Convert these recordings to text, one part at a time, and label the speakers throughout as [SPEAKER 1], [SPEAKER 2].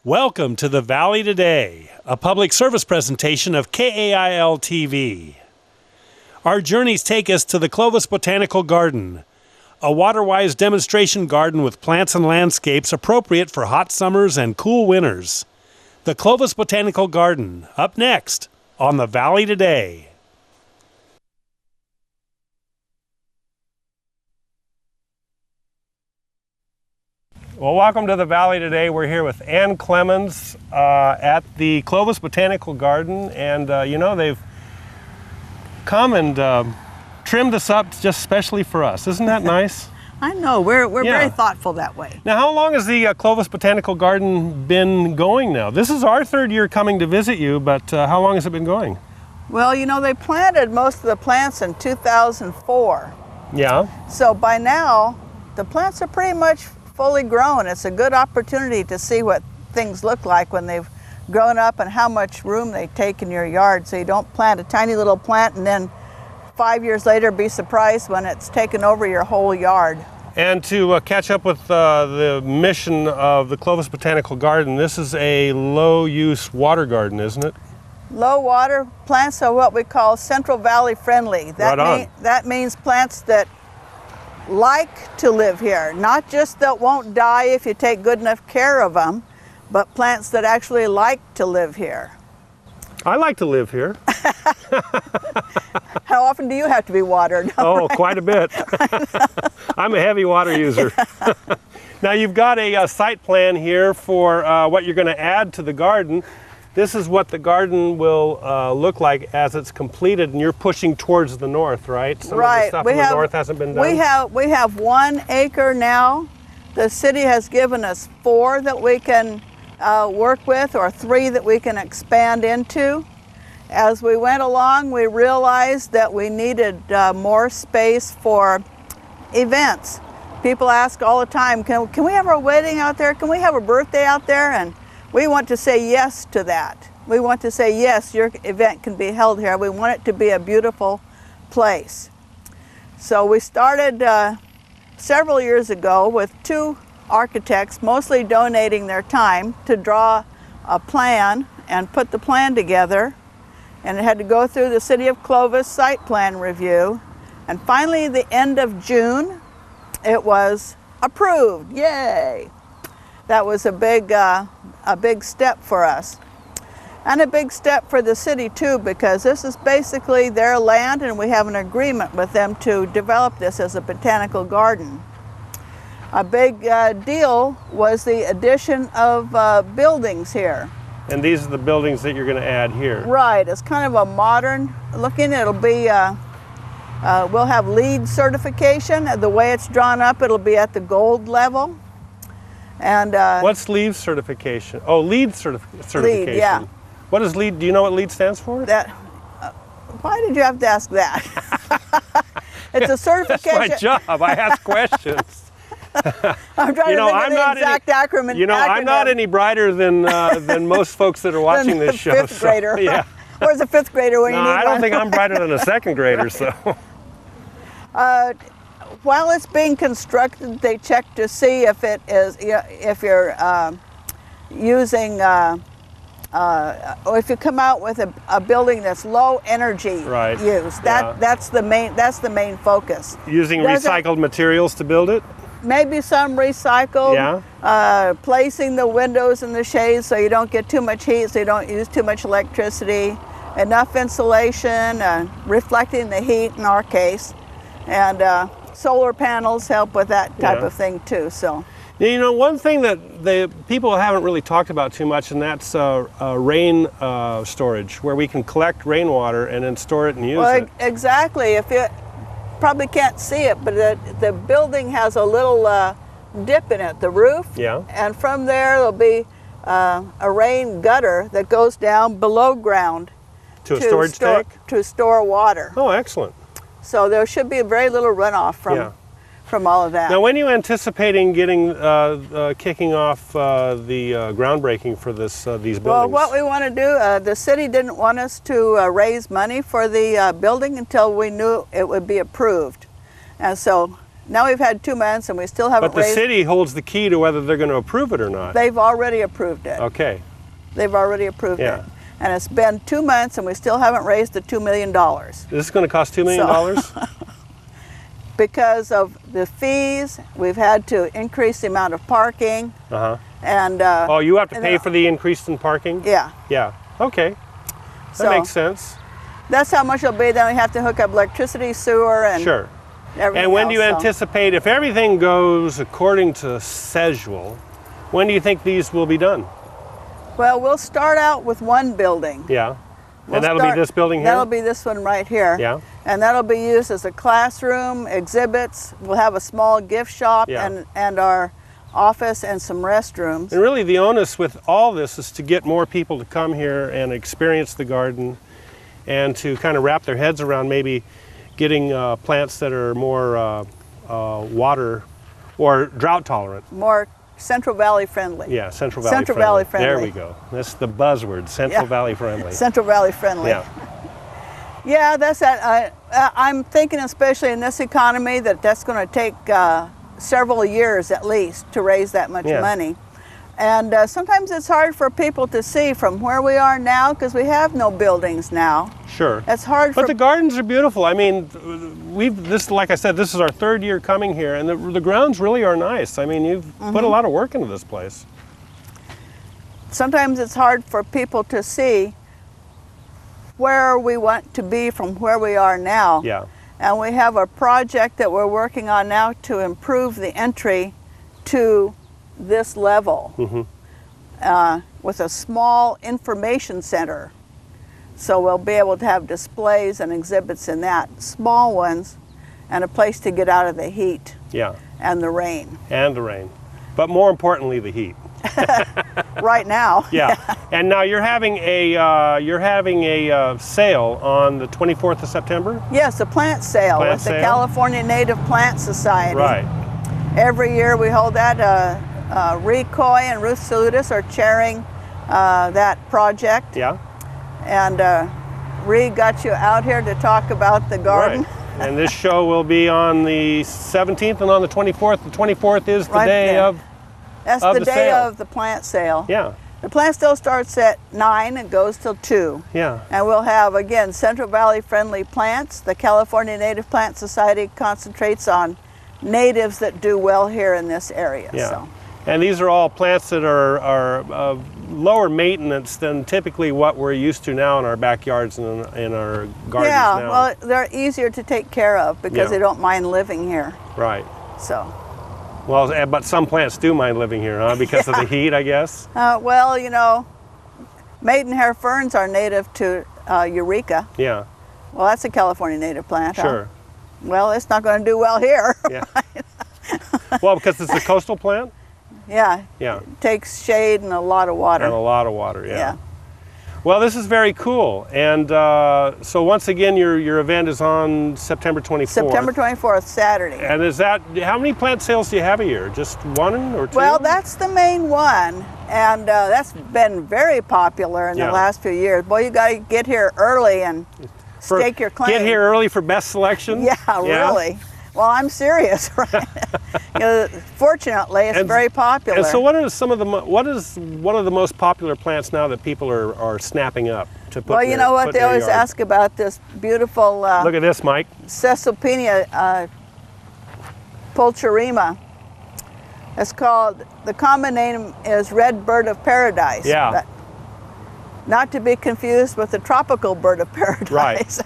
[SPEAKER 1] Welcome to the Valley Today, a public service presentation of KAIL TV. Our journeys take us to the Clovis Botanical Garden, a waterwise demonstration garden with plants and landscapes appropriate for hot summers and cool winters. The Clovis Botanical Garden, up next on the Valley Today. Well, welcome to the Valley Today. We're here with Ann Clemens at the Clovis Botanical Garden, and they've come and trimmed us up just specially for us. Isn't that nice?
[SPEAKER 2] I know, we're very thoughtful that way.
[SPEAKER 1] Now, how long has the Clovis Botanical Garden been going now? This is our third year coming to visit you, but how long has it been going?
[SPEAKER 2] Well, you know, they planted most of the plants in 2004.
[SPEAKER 1] Yeah.
[SPEAKER 2] So by now, the plants are pretty much fully grown. It's a good opportunity to see what things look like when they've grown up and how much room they take in your yard. So you don't plant a tiny little plant and then 5 years later be surprised when it's taken over your whole yard.
[SPEAKER 1] And to catch up with the mission of the Clovis Botanical Garden, this is a low-use water garden, isn't it?
[SPEAKER 2] Low water plants are what we call Central Valley friendly. That means plants that like to live here, not just that won't die if you take good enough care of them, but plants that actually like to live here.
[SPEAKER 1] I like to live here.
[SPEAKER 2] How often do you have to be watered?
[SPEAKER 1] Oh, quite a bit. I'm a heavy water user. Now you've got a site plan here for what you're going to add to the garden. This is what the garden will look like as it's completed, and you're pushing towards the north, right? Some of the stuff in the north hasn't been done?
[SPEAKER 2] We have 1 acre now. The city has given us 4 that we can work with, or 3 that we can expand into. As we went along, we realized that we needed more space for events. People ask all the time, can we have our wedding out there? Can we have a birthday out there? And we want to say yes to that. We want to say, yes, your event can be held here. We want it to be a beautiful place. So we started several years ago with 2 architects, mostly donating their time to draw a plan and put the plan together. And it had to go through the City of Clovis site plan review. And finally, the end of June, it was approved. Yay! That was a big step for us. And a big step for the city too, because this is basically their land and we have an agreement with them to develop this as a botanical garden. A big deal was the addition of buildings here.
[SPEAKER 1] And these are the buildings that you're going to add here.
[SPEAKER 2] Right, it's kind of a modern looking. It'll be, we'll have LEED certification. The way it's drawn up, it'll be at the gold level. And
[SPEAKER 1] what's LEED certification? Oh, LEED certification.
[SPEAKER 2] LEED, yeah.
[SPEAKER 1] What is LEED? Do you know what LEED stands for?
[SPEAKER 2] Why did you have to ask that? It's a certification.
[SPEAKER 1] That's my job. I ask questions.
[SPEAKER 2] I'm trying to think of the exact acronym.
[SPEAKER 1] You know, I'm not any brighter than most folks that are watching this show.
[SPEAKER 2] Fifth grader.
[SPEAKER 1] So, yeah.
[SPEAKER 2] Where's a 5th grader when you need one?
[SPEAKER 1] I don't think I'm brighter than a 2nd grader. Right. So.
[SPEAKER 2] While it's being constructed, they check to see if it is, if you're using, or if you come out with a building that's low energy use. That's the main focus.
[SPEAKER 1] Using recycled materials to build it?
[SPEAKER 2] Maybe some recycled. Yeah. Placing the windows and the shades so you don't get too much heat, so you don't use too much electricity. Enough insulation, reflecting the heat in our case, and solar panels help with that type of thing too. So,
[SPEAKER 1] you know, one thing that the people haven't really talked about too much, and that's rain storage, where we can collect rainwater and then store it and use it.
[SPEAKER 2] Exactly. If you probably can't see it, but the building has a little dip in it, the roof. Yeah. And from there, there'll be a rain gutter that goes down below ground
[SPEAKER 1] to a storage tank
[SPEAKER 2] to store water.
[SPEAKER 1] Oh, excellent.
[SPEAKER 2] So there should be very little runoff from all of that.
[SPEAKER 1] Now, when are you anticipating getting kicking off the groundbreaking for these buildings?
[SPEAKER 2] Well, what we want to do, the city didn't want us to raise money for the building until we knew it would be approved. And so Now we've had 2 months and we still haven't
[SPEAKER 1] But the
[SPEAKER 2] raised.
[SPEAKER 1] city holds the key to whether they're going to approve it or not.
[SPEAKER 2] They've already approved it.
[SPEAKER 1] Okay.
[SPEAKER 2] They've already approved
[SPEAKER 1] Yeah.
[SPEAKER 2] it. And it's been 2 months and we still haven't raised the $2 million.
[SPEAKER 1] This is going to cost $2 million?
[SPEAKER 2] Because of the fees, we've had to increase the amount of parking.
[SPEAKER 1] Uh-huh.
[SPEAKER 2] And
[SPEAKER 1] Oh, you have to
[SPEAKER 2] and
[SPEAKER 1] pay
[SPEAKER 2] then-
[SPEAKER 1] for the increase in parking?
[SPEAKER 2] yeah,
[SPEAKER 1] Yeah. Okay. That
[SPEAKER 2] So-
[SPEAKER 1] makes sense.
[SPEAKER 2] that's how much it'll be. Then we have to hook up electricity, sewer, and
[SPEAKER 1] Sure.
[SPEAKER 2] everything
[SPEAKER 1] And when do you
[SPEAKER 2] else, so.
[SPEAKER 1] anticipate, if everything goes according to schedule, when do you think these will be done?
[SPEAKER 2] Well, we'll start out with one building.
[SPEAKER 1] Yeah.
[SPEAKER 2] We'll
[SPEAKER 1] And that'll
[SPEAKER 2] start-
[SPEAKER 1] be this building here?
[SPEAKER 2] That'll be this one right here.
[SPEAKER 1] Yeah.
[SPEAKER 2] And that'll be used as a classroom, exhibits. We'll have a small gift shop
[SPEAKER 1] Yeah.
[SPEAKER 2] and our office and some restrooms.
[SPEAKER 1] And really the onus with all this is to get more people to come here and experience the garden and to kind of wrap their heads around maybe getting plants that are more water or drought tolerant.
[SPEAKER 2] More Central Valley friendly.
[SPEAKER 1] Yeah, Central Valley
[SPEAKER 2] Central
[SPEAKER 1] friendly.
[SPEAKER 2] Valley friendly.
[SPEAKER 1] There we go. That's the buzzword, Central
[SPEAKER 2] Yeah.
[SPEAKER 1] Valley friendly.
[SPEAKER 2] Central Valley friendly.
[SPEAKER 1] Yeah.
[SPEAKER 2] Yeah, that's that. I'm thinking, especially in this economy, that's going to take several years at least to raise that much
[SPEAKER 1] Yeah.
[SPEAKER 2] money. And sometimes it's hard for people to see from where we are now because we have no buildings now.
[SPEAKER 1] Sure.
[SPEAKER 2] It's hard
[SPEAKER 1] But
[SPEAKER 2] for
[SPEAKER 1] the gardens are beautiful. I mean, like I said, this is our 3rd year coming here, and the grounds really are nice. I mean, you've put a lot of work into this place.
[SPEAKER 2] sometimes it's hard for people to see where we want to be from where we are now.
[SPEAKER 1] Yeah.
[SPEAKER 2] And we have a project that we're working on now to improve the entry to this level with a small information center. So we'll be able to have displays and exhibits in that, small ones, and a place to get out of the heat
[SPEAKER 1] Yeah.
[SPEAKER 2] and the rain.
[SPEAKER 1] And the rain. But more importantly, the heat.
[SPEAKER 2] Right now.
[SPEAKER 1] Yeah. And now you're having a sale on the 24th of September?
[SPEAKER 2] Yes, a plant sale
[SPEAKER 1] Plant
[SPEAKER 2] with the
[SPEAKER 1] sale?
[SPEAKER 2] California Native Plant Society.
[SPEAKER 1] Right.
[SPEAKER 2] Every year we hold that. Ree Coy and Ruth Salutis are chairing that project.
[SPEAKER 1] Yeah.
[SPEAKER 2] And Ree got you out here to talk about the garden.
[SPEAKER 1] Right. And this show will be on the 17th and on the 24th. The 24th is the
[SPEAKER 2] Right
[SPEAKER 1] day
[SPEAKER 2] there.
[SPEAKER 1] of
[SPEAKER 2] That's
[SPEAKER 1] of
[SPEAKER 2] the
[SPEAKER 1] the
[SPEAKER 2] day
[SPEAKER 1] sale.
[SPEAKER 2] of the plant sale.
[SPEAKER 1] Yeah.
[SPEAKER 2] The plant sale starts at 9 and goes till 2.
[SPEAKER 1] Yeah.
[SPEAKER 2] And we'll have, again, Central Valley friendly plants. The California Native Plant Society concentrates on natives that do well here in this area.
[SPEAKER 1] Yeah.
[SPEAKER 2] So.
[SPEAKER 1] And these are all plants that are of lower maintenance than typically what we're used to now in our backyards and in our gardens
[SPEAKER 2] Yeah,
[SPEAKER 1] now.
[SPEAKER 2] well, they're easier to take care of because
[SPEAKER 1] Yeah.
[SPEAKER 2] they don't mind living here.
[SPEAKER 1] Right.
[SPEAKER 2] So,
[SPEAKER 1] Well, but some plants do mind living here, huh? Because of the heat, I guess.
[SPEAKER 2] well, you know, maidenhair ferns are native to Eureka.
[SPEAKER 1] Yeah.
[SPEAKER 2] Well, that's a California native plant. huh?
[SPEAKER 1] Sure.
[SPEAKER 2] Well, it's not going to do well here.
[SPEAKER 1] Yeah. Well, because it's a coastal plant.
[SPEAKER 2] Yeah,
[SPEAKER 1] Yeah.
[SPEAKER 2] it takes shade and a lot of water.
[SPEAKER 1] And a lot of water. Yeah.
[SPEAKER 2] Yeah.
[SPEAKER 1] Well, this is very cool. And so once again, your event is on September 24th.
[SPEAKER 2] September 24th, Saturday.
[SPEAKER 1] And is that, how many plant sales do you have a year? Just one or two?
[SPEAKER 2] Well, that's the main one, and that's been very popular in
[SPEAKER 1] Yeah.
[SPEAKER 2] the last few years. Boy, you got to get here early and stake your claim.
[SPEAKER 1] Get here early for best selection?
[SPEAKER 2] Yeah, really. Well, I'm serious, right? Fortunately, it's very popular.
[SPEAKER 1] And so what are what is one of the most popular plants now that people are snapping up to put
[SPEAKER 2] well, you know what?
[SPEAKER 1] put
[SPEAKER 2] They
[SPEAKER 1] in their
[SPEAKER 2] always
[SPEAKER 1] yard?
[SPEAKER 2] ask about this beautiful
[SPEAKER 1] Look at this, Mike.
[SPEAKER 2] Caesalpinia pulcherrima. It's called, the common name is red bird of paradise.
[SPEAKER 1] Yeah.
[SPEAKER 2] But not to be confused with the tropical bird of paradise.
[SPEAKER 1] Right.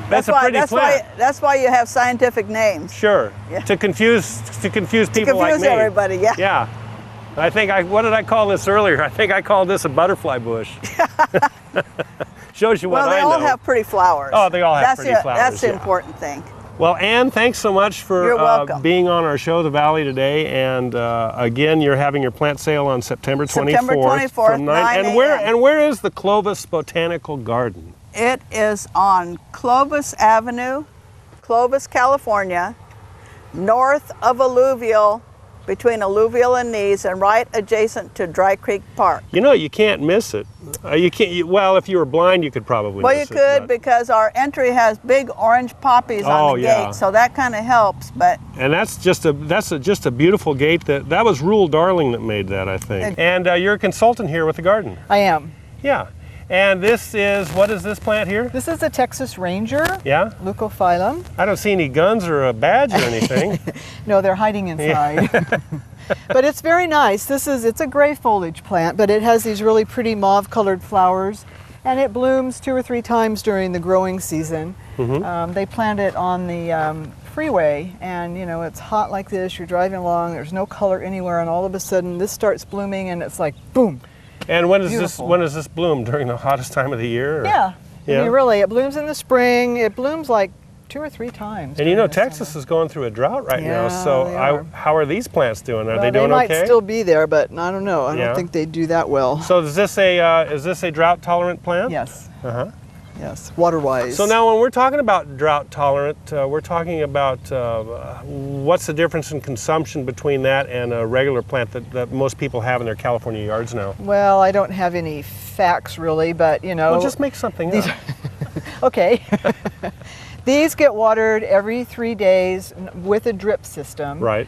[SPEAKER 1] That's a pretty plant.
[SPEAKER 2] That's why you have scientific names.
[SPEAKER 1] Sure.
[SPEAKER 2] Yeah.
[SPEAKER 1] To confuse people
[SPEAKER 2] To
[SPEAKER 1] like
[SPEAKER 2] confuse
[SPEAKER 1] me.
[SPEAKER 2] everybody, yeah.
[SPEAKER 1] Yeah. I think what did I call this earlier? I think I called this a butterfly bush. Shows you what
[SPEAKER 2] Well,
[SPEAKER 1] I
[SPEAKER 2] they
[SPEAKER 1] know.
[SPEAKER 2] all have pretty flowers.
[SPEAKER 1] Oh, they all have pretty flowers,
[SPEAKER 2] That's the
[SPEAKER 1] yeah.
[SPEAKER 2] important thing.
[SPEAKER 1] Well, Ann, thanks so much for
[SPEAKER 2] You're welcome.
[SPEAKER 1] being on our show, The Valley, today. And again, you're having your plant sale on September 24th.
[SPEAKER 2] September 24th,
[SPEAKER 1] from
[SPEAKER 2] 9
[SPEAKER 1] and
[SPEAKER 2] a.m.
[SPEAKER 1] where is the Clovis Botanical Garden?
[SPEAKER 2] It is on Clovis Avenue, Clovis, California, north of Alluvial, between Alluvial and Nees, and right adjacent to Dry Creek Park.
[SPEAKER 1] You know, you can't miss it. You can't. Well, if you were blind, you could probably.
[SPEAKER 2] Well, you
[SPEAKER 1] miss it,
[SPEAKER 2] could
[SPEAKER 1] but-
[SPEAKER 2] because our entry has big orange poppies on the
[SPEAKER 1] yeah.
[SPEAKER 2] gate, so that kind of helps. But
[SPEAKER 1] And that's just a beautiful gate. That was Rule Darling that made that, I think. And you're a consultant here with the garden.
[SPEAKER 3] I am.
[SPEAKER 1] Yeah. And this is, what is this plant here?
[SPEAKER 3] This is a Texas Ranger,
[SPEAKER 1] Yeah.
[SPEAKER 3] Leucophyllum.
[SPEAKER 1] I don't see any guns or a badge or anything.
[SPEAKER 3] No, they're hiding inside. But it's very nice. It's a gray foliage plant, but it has these really pretty mauve colored flowers, and it blooms 2 or 3 times during the growing season. They plant it on the freeway, and you know, it's hot like this, you're driving along, there's no color anywhere, and all of a sudden this starts blooming and it's like boom.
[SPEAKER 1] And when does
[SPEAKER 3] Beautiful.
[SPEAKER 1] this bloom? During the hottest time of the year? Or?
[SPEAKER 3] Yeah.
[SPEAKER 1] Yeah.
[SPEAKER 3] I mean, really, it blooms in the spring. It blooms like 2 or 3 times.
[SPEAKER 1] And you know,
[SPEAKER 3] during the
[SPEAKER 1] Texas
[SPEAKER 3] summer.
[SPEAKER 1] is going through a drought right now,
[SPEAKER 3] Yeah,
[SPEAKER 1] so
[SPEAKER 3] they are.
[SPEAKER 1] how are these plants doing? Are
[SPEAKER 3] Well,
[SPEAKER 1] they doing
[SPEAKER 3] might
[SPEAKER 1] okay?
[SPEAKER 3] still be there, but I don't know. I
[SPEAKER 1] Yeah.
[SPEAKER 3] don't think they do that well.
[SPEAKER 1] So is this a drought tolerant plant?
[SPEAKER 3] Yes.
[SPEAKER 1] Uh-huh.
[SPEAKER 3] Yes. Water-wise.
[SPEAKER 1] So now when we're talking about drought tolerant, we're talking about what's the difference in consumption between that and a regular plant that most people have in their California yards now?
[SPEAKER 3] Well, I don't have any facts really, but you know.
[SPEAKER 1] Well, just make something up.
[SPEAKER 3] Okay. These get watered every 3 days with a drip system.
[SPEAKER 1] Right.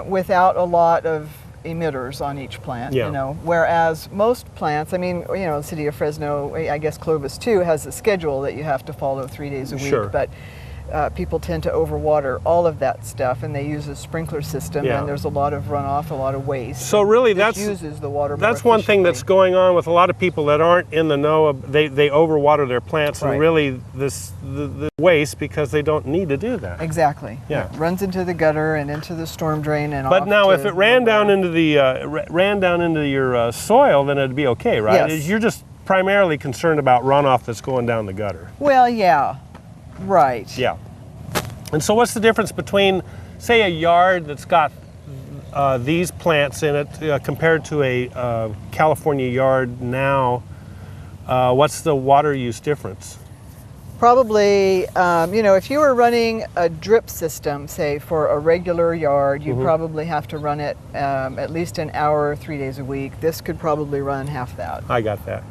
[SPEAKER 3] Without a lot of emitters on each plant,
[SPEAKER 1] Yeah.
[SPEAKER 3] you know, whereas most plants, I mean, you know, the city of Fresno, I guess Clovis too, has a schedule that you have to follow 3 days a week,
[SPEAKER 1] Sure.
[SPEAKER 3] but people tend to overwater all of that stuff, and they use a sprinkler system,
[SPEAKER 1] Yeah.
[SPEAKER 3] and there's a lot of runoff, a lot of waste.
[SPEAKER 1] So
[SPEAKER 3] and
[SPEAKER 1] really
[SPEAKER 3] this
[SPEAKER 1] that's
[SPEAKER 3] uses the water more
[SPEAKER 1] That's one thing that's
[SPEAKER 3] efficiently.
[SPEAKER 1] going on with a lot of people that aren't in the know of, they overwater their plants
[SPEAKER 3] Right.
[SPEAKER 1] and really the waste because they don't need to do that.
[SPEAKER 3] Exactly.
[SPEAKER 1] Yeah.
[SPEAKER 3] It runs into the gutter and into the storm drain and
[SPEAKER 1] But
[SPEAKER 3] off
[SPEAKER 1] now
[SPEAKER 3] to
[SPEAKER 1] if it ran
[SPEAKER 3] nowhere.
[SPEAKER 1] down into the ran down into your soil, then it'd be okay, right?
[SPEAKER 3] Yes.
[SPEAKER 1] You're just primarily concerned about runoff that's going down the gutter.
[SPEAKER 3] Well, yeah. Right.
[SPEAKER 1] Yeah. And so what's the difference between, say, a yard that's got these plants in it compared to a California yard now? What's the water use difference?
[SPEAKER 3] Probably, you know, if you were running a drip system, say for a regular yard, you probably have to run it at least an hour, 3 days a week. This could probably run half that.
[SPEAKER 1] I got that.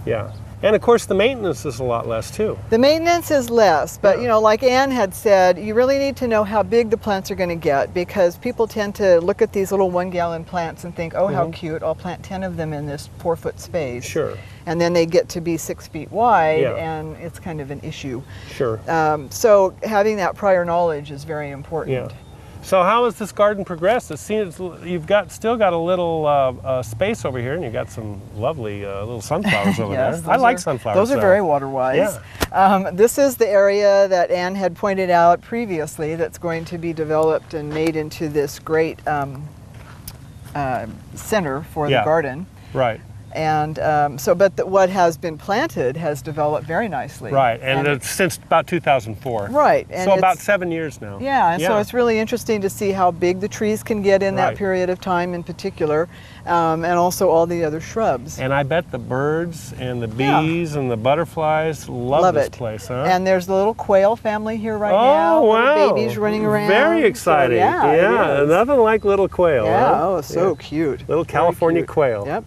[SPEAKER 1] Yeah. And of course the maintenance is a lot less too.
[SPEAKER 3] The maintenance is less, but
[SPEAKER 1] Yeah.
[SPEAKER 3] you know, like Ann had said, you really need to know how big the plants are going to get, because people tend to look at these little 1-gallon plants and think, oh, how cute, I'll plant 10 of them in this 4-foot space.
[SPEAKER 1] Sure.
[SPEAKER 3] And then they get to be 6 feet wide,
[SPEAKER 1] Yeah.
[SPEAKER 3] and it's kind of an issue.
[SPEAKER 1] Sure.
[SPEAKER 3] So having that prior knowledge is very important.
[SPEAKER 1] Yeah. So how has this garden progressed? It seems you've still got a little space over here, and you've got some lovely little sunflowers over
[SPEAKER 3] Yes,
[SPEAKER 1] there. I
[SPEAKER 3] those
[SPEAKER 1] like
[SPEAKER 3] are-
[SPEAKER 1] sunflowers.
[SPEAKER 3] Those are
[SPEAKER 1] though.
[SPEAKER 3] very water-wise. This is the area that Ann had pointed out previously that's going to be developed and made into this great center for
[SPEAKER 1] Yeah.
[SPEAKER 3] the garden.
[SPEAKER 1] Right.
[SPEAKER 3] And what has been planted has developed very nicely.
[SPEAKER 1] Right. And it's since about 2004.
[SPEAKER 3] Right. And
[SPEAKER 1] So about
[SPEAKER 3] it's-
[SPEAKER 1] 7 years now.
[SPEAKER 3] Yeah, and so it's really interesting to see how big the trees can get in that
[SPEAKER 1] Right.
[SPEAKER 3] period of time in particular, and also all the other shrubs.
[SPEAKER 1] And I bet the birds and the
[SPEAKER 3] Yeah.
[SPEAKER 1] bees and the butterflies love this
[SPEAKER 3] it.
[SPEAKER 1] place, huh?
[SPEAKER 3] And there's the little quail family here right
[SPEAKER 1] oh,
[SPEAKER 3] now.
[SPEAKER 1] wow.
[SPEAKER 3] Little babies running around.
[SPEAKER 1] Very
[SPEAKER 3] So,
[SPEAKER 1] exciting.
[SPEAKER 3] yeah, it is.
[SPEAKER 1] Nothing like little quail.
[SPEAKER 3] Yeah,
[SPEAKER 1] huh?
[SPEAKER 3] oh, so
[SPEAKER 1] Yeah.
[SPEAKER 3] cute.
[SPEAKER 1] Little
[SPEAKER 3] Very
[SPEAKER 1] California
[SPEAKER 3] cute.
[SPEAKER 1] quail.
[SPEAKER 3] Yep.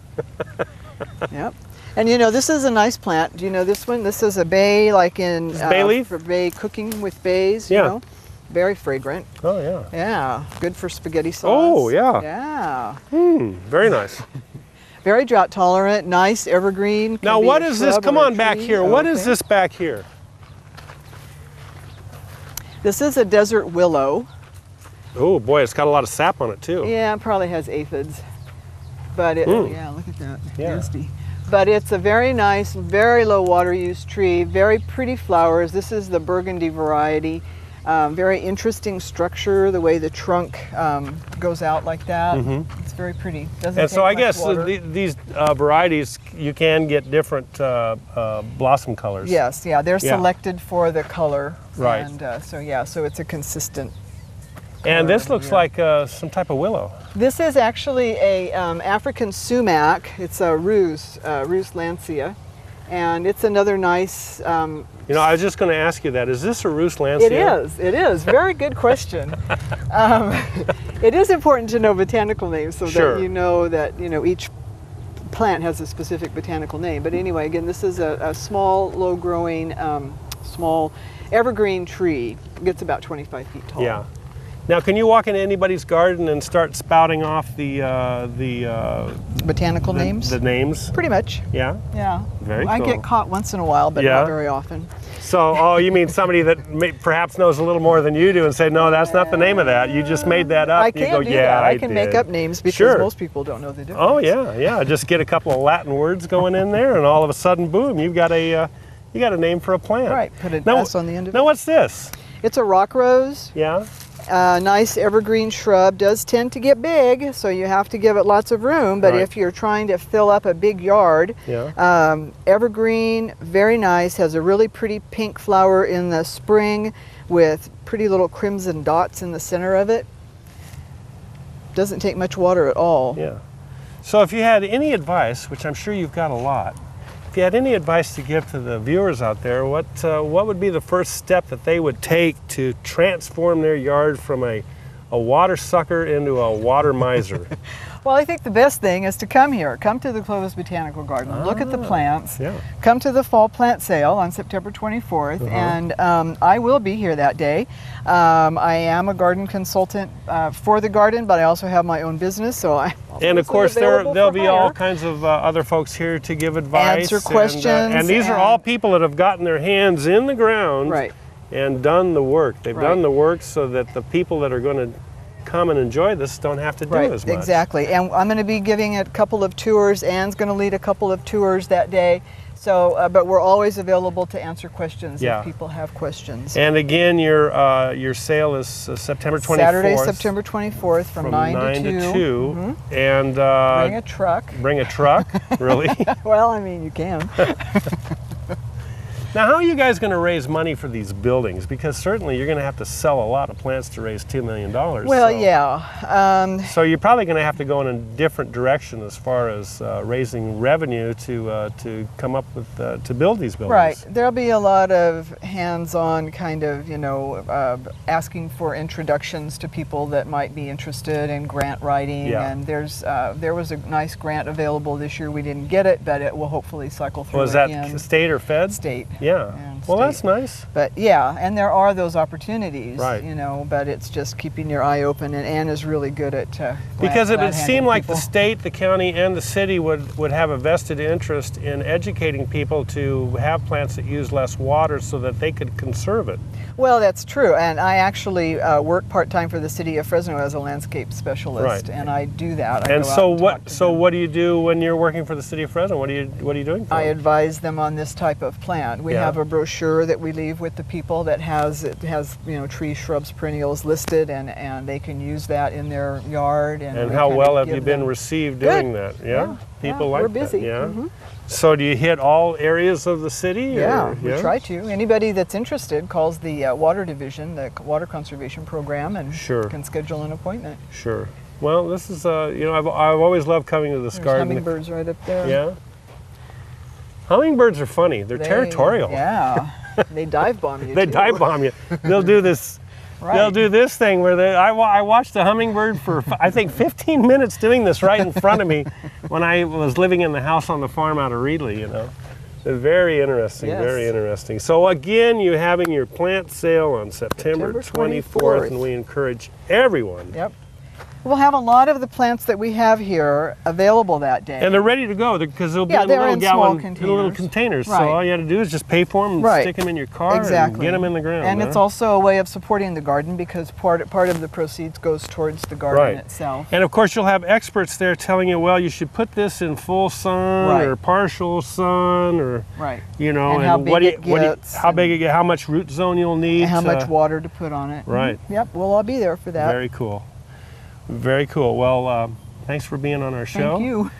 [SPEAKER 3] Yep. And you know, this is a nice plant. Do you know this one? This is a bay, like in
[SPEAKER 1] This bay leaf?
[SPEAKER 3] for bay cooking with bays.
[SPEAKER 1] Yeah.
[SPEAKER 3] You know? Very fragrant.
[SPEAKER 1] Oh, yeah.
[SPEAKER 3] Yeah. Good for spaghetti sauce.
[SPEAKER 1] Oh, yeah.
[SPEAKER 3] Yeah.
[SPEAKER 1] Very nice.
[SPEAKER 3] Very drought tolerant. Nice evergreen. Can
[SPEAKER 1] Now,
[SPEAKER 3] be
[SPEAKER 1] what
[SPEAKER 3] a
[SPEAKER 1] is this?
[SPEAKER 3] shrub
[SPEAKER 1] Come
[SPEAKER 3] or a
[SPEAKER 1] on back
[SPEAKER 3] tree.
[SPEAKER 1] here. What is
[SPEAKER 3] Okay.
[SPEAKER 1] this back here?
[SPEAKER 3] This is a desert willow.
[SPEAKER 1] Oh, boy, it's got a lot of sap on it, too.
[SPEAKER 3] Yeah, it probably has aphids. But it, yeah, look at that.
[SPEAKER 1] Yeah.
[SPEAKER 3] Nasty. But it's a very nice, very low water use tree, very pretty flowers. This is the burgundy variety. Very interesting structure, the way the trunk goes out like that. It's very pretty. Doesn't
[SPEAKER 1] And
[SPEAKER 3] take
[SPEAKER 1] so I
[SPEAKER 3] much
[SPEAKER 1] guess
[SPEAKER 3] water.
[SPEAKER 1] these varieties, you can get different blossom colors.
[SPEAKER 3] Yes, yeah, they're
[SPEAKER 1] Yeah.
[SPEAKER 3] selected for the color.
[SPEAKER 1] Right.
[SPEAKER 3] And so it's a consistent.
[SPEAKER 1] And this
[SPEAKER 3] color
[SPEAKER 1] looks
[SPEAKER 3] every year.
[SPEAKER 1] like some type of willow.
[SPEAKER 3] This is actually a African sumac. It's a ruse lancia, and it's another nice.
[SPEAKER 1] You know, I was just going to ask you that. Is this a Rus lancia?
[SPEAKER 3] It is. It is. Very good question. It is important to know botanical names so
[SPEAKER 1] Sure.
[SPEAKER 3] that you know each plant has a specific botanical name. But anyway, again, this is a small, low-growing, small evergreen tree. It gets about 25 feet tall.
[SPEAKER 1] Yeah. Now, can you walk into anybody's garden and start spouting off the
[SPEAKER 3] botanical names?
[SPEAKER 1] The names?
[SPEAKER 3] Pretty much.
[SPEAKER 1] Yeah?
[SPEAKER 3] Yeah.
[SPEAKER 1] Very cool.
[SPEAKER 3] I get caught once in a while, but not very often.
[SPEAKER 1] So, oh, you mean somebody that perhaps knows a little more than you do and say, no, that's not the name of that. You just made that up.
[SPEAKER 3] I can do that. I can make up names because most people don't know the difference.
[SPEAKER 1] Oh, yeah, yeah. Just get a couple of Latin words going in there, and all of a sudden, boom, you've got a name for a plant.
[SPEAKER 3] Right. Put an S on the end of it.
[SPEAKER 1] Now, what's this?
[SPEAKER 3] It's a rock rose.
[SPEAKER 1] Yeah.
[SPEAKER 3] Nice evergreen shrub. Does tend to get big, so you have to give it lots of room. But if you're trying to fill up a big yard, evergreen, very nice. Has a really pretty pink flower in the spring with pretty little crimson dots in the center of it. Doesn't take much water at all.
[SPEAKER 1] Yeah. So if you had any advice, which I'm sure you've got a lot, if you had any advice to give to the viewers out there, what would be the first step that they would take to transform their yard from a water sucker into a water miser?
[SPEAKER 3] Well, I think the best thing is to come here. Come to the Clovis Botanical Garden. Look at the plants.
[SPEAKER 1] Yeah.
[SPEAKER 3] Come to the fall plant sale on September 24th, and I will be here that day. I am a garden consultant for the garden, but I also have my own business, so
[SPEAKER 1] and of course there'll be all kinds of other folks here to give advice,
[SPEAKER 3] answer questions,
[SPEAKER 1] and these are all people that have gotten their hands in the ground and done the work. They've done the work so that the people that are going to come and enjoy this don't have to do as much.
[SPEAKER 3] Exactly. And I'm going to be giving a couple of tours. Anne's going to lead a couple of tours that day. So, but we're always available to answer questions if people have questions.
[SPEAKER 1] And again, your sale is September 24th.
[SPEAKER 3] Saturday, September 24th from 9 to 2.
[SPEAKER 1] And
[SPEAKER 3] bring a truck.
[SPEAKER 1] Bring a truck, really?
[SPEAKER 3] Well, I mean, you can.
[SPEAKER 1] Now, how are you guys going to raise money for these buildings? Because certainly you're going to have to sell a lot of plants to raise $2 million.
[SPEAKER 3] Well, yeah.
[SPEAKER 1] So you're probably going to have to go in a different direction as far as raising revenue to come up with, to build these buildings.
[SPEAKER 3] Right. There'll be a lot of hands-on kind of, asking for introductions to people that might be interested in grant writing. Yeah. And there was a nice grant available this year. We didn't get it, but it will hopefully cycle through again.
[SPEAKER 1] Was that state or fed?
[SPEAKER 3] State.
[SPEAKER 1] Yeah. Well, that's nice.
[SPEAKER 3] But yeah, and there are those opportunities, but it's just keeping your eye open, and Anne is really good at
[SPEAKER 1] because it would seem like the state, the county, and the city would have a vested interest in educating people to have plants that use less water so that they could conserve it.
[SPEAKER 3] Well, that's true, and I actually work part-time for the city of Fresno as a landscape specialist, and I do that.
[SPEAKER 1] And so what do you do when you're working for the city of Fresno? What are you doing for them?
[SPEAKER 3] I advise them on this type of plant. We have a brochure that we leave with the people that has trees, shrubs, perennials listed, and they can use that in their yard. And
[SPEAKER 1] how well have you been received doing that? Yeah, people like that.
[SPEAKER 3] We're busy.
[SPEAKER 1] Yeah. So do you hit all areas of the city?
[SPEAKER 3] Yeah, we try to. Anybody that's interested calls the Water Division, the Water Conservation Program, and can schedule an appointment.
[SPEAKER 1] Sure. Well, this is I've always loved coming to this garden.
[SPEAKER 3] Hummingbirds right up there.
[SPEAKER 1] Yeah. Hummingbirds are funny. They're territorial.
[SPEAKER 3] Yeah. They dive bomb you.
[SPEAKER 1] They dive bomb you. They'll do this. They'll do this thing where I watched a hummingbird for I think 15 minutes doing this right in front of me when I was living in the house on the farm out of Reedley. Very interesting. Very interesting. So again, you're having your plant sale on September 24th, and we encourage everyone.
[SPEAKER 3] Yep. We'll have a lot of the plants that we have here available that day.
[SPEAKER 1] And they're ready to go because they'll be in little containers. So all you have to do is just pay for them and stick them in your car and get them in the ground.
[SPEAKER 3] And it's also a way of supporting the garden because part of the proceeds goes towards the garden itself.
[SPEAKER 1] And of course you'll have experts there telling you, well, you should put this in full sun or partial sun or
[SPEAKER 3] and how big it gets,
[SPEAKER 1] how much root zone you'll need,
[SPEAKER 3] and how much water to put on it.
[SPEAKER 1] Right.
[SPEAKER 3] Yep, we'll all be there for that.
[SPEAKER 1] Very cool. Very cool. Well, thanks for being on our show.
[SPEAKER 3] Thank you.